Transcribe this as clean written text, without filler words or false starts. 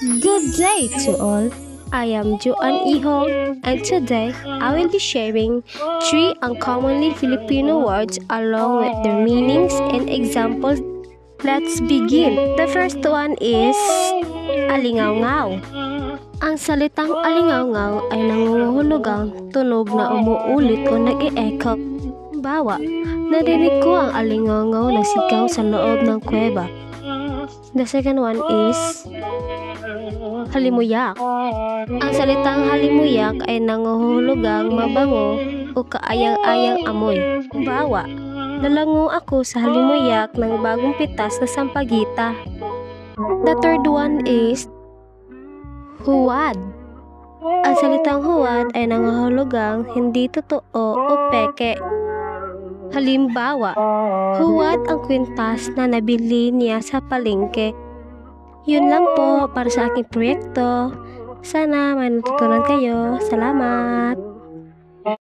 Good day to all. I am Joan Ihong, and today I will be sharing three uncommonly Filipino words along with their meanings and examples. Let's begin. The first one is alingaw-ngaw. Ang salitang alingaw-ngaw ay nangunguhulugang tunog na umuulit o nag-e-echo. Bawa, narinig ko ang alingaw-ngaw na sigaw sa loob ng kuweba. The second one is halimuyak. Ang salitang halimuyak ay nanguhulugang mabango o kaayang-ayang amoy. Bawa, nalango ako sa halimuyak ng bagong pitas na sampagita. The third one is huwad. Ang salitang huwad ay nanguhulugang hindi totoo o peke. Halimbawa, huwad ang kwintas na nabili niya sa palengke. Yun lang po para sa aking proyekto. Sana may natutunan kayo. Salamat!